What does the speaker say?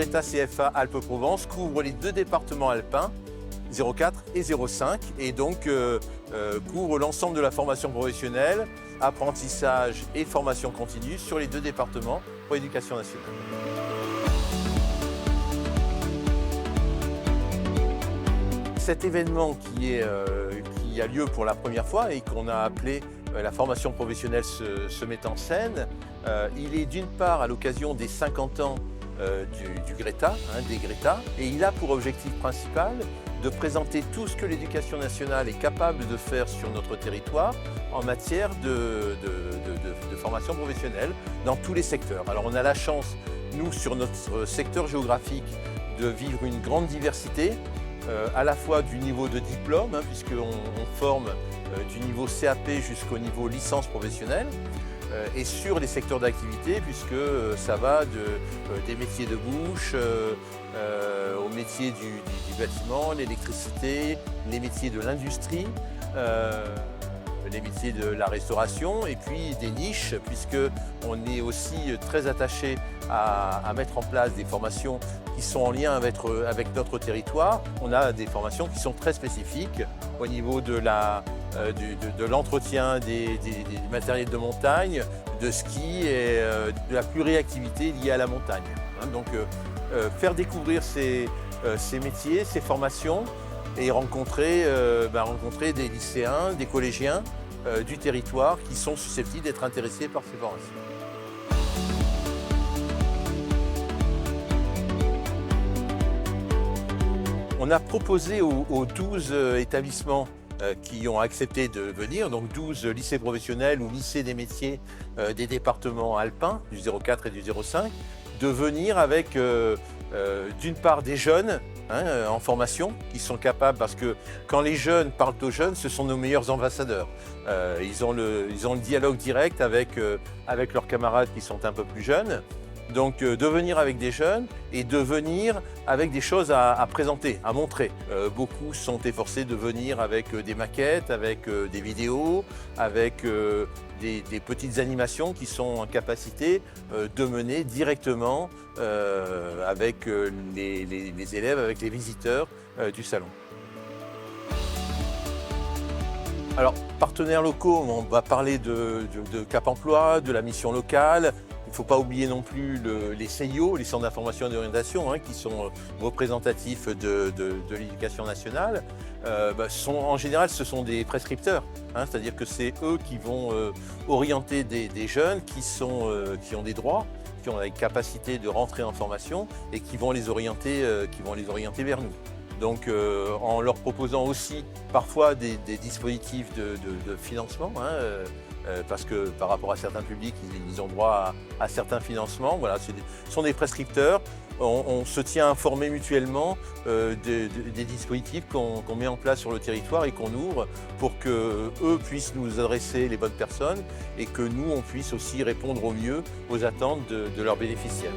Greta CFA Alpes-Provence couvre les 2 départements alpins, 04 et 05, et donc couvre l'ensemble de la formation professionnelle, apprentissage et formation continue sur les 2 départements pour l'éducation nationale. Cet événement qui a lieu pour la première fois et qu'on a appelé la formation professionnelle se met en scène, il est d'une part à l'occasion des 50 ans du Greta, des Greta, et il a pour objectif principal de présenter tout ce que l'éducation nationale est capable de faire sur notre territoire en matière de formation professionnelle dans tous les secteurs. Alors on a la chance, nous, sur notre secteur géographique, de vivre une grande diversité, à la fois du niveau de diplôme, puisqu'on forme du niveau CAP jusqu'au niveau licence professionnelle, et sur les secteurs d'activité, puisque ça va des métiers de bouche aux métiers du bâtiment, l'électricité, les métiers de l'industrie, les métiers de la restauration, et puis des niches, puisqu'on est aussi très attaché à mettre en place des formations qui sont en lien avec notre territoire. On a des formations qui sont très spécifiques au niveau de l'entretien des matériels de montagne, de ski et de la pluriactivité liée à la montagne. Donc faire découvrir ces métiers, ces formations, et rencontrer des lycéens, des collégiens du territoire qui sont susceptibles d'être intéressés par ces formations. On a proposé aux 12 établissements qui ont accepté de venir, donc 12 lycées professionnels ou lycées des métiers des départements alpins, du 04 et du 05, de venir avec d'une part des jeunes en formation, qui sont capables, parce que quand les jeunes parlent aux jeunes, ce sont nos meilleurs ambassadeurs. Ils ont le dialogue direct avec leurs camarades qui sont un peu plus jeunes. Donc de venir avec des jeunes et de venir avec des choses à présenter, à montrer. Beaucoup sont efforcés de venir avec des maquettes, avec des vidéos, avec des petites animations qui sont en capacité de mener directement avec les élèves, avec les visiteurs du salon. Alors, partenaires locaux, on va parler de Cap Emploi, de la mission locale. Il ne faut pas oublier non plus les CIO, les centres d'information et d'orientation, qui sont représentatifs de l'éducation nationale. En général, ce sont des prescripteurs, c'est-à-dire que c'est eux qui vont orienter des jeunes qui ont des droits, qui ont la capacité de rentrer en formation et qui vont les orienter vers nous. Donc en leur proposant aussi parfois des dispositifs de financement, parce que par rapport à certains publics, ils ont droit à certains financements. Voilà, ce sont des prescripteurs. On se tient informé mutuellement des dispositifs qu'on met en place sur le territoire et qu'on ouvre pour qu'eux puissent nous adresser les bonnes personnes et que nous, on puisse aussi répondre au mieux aux attentes de leurs bénéficiaires.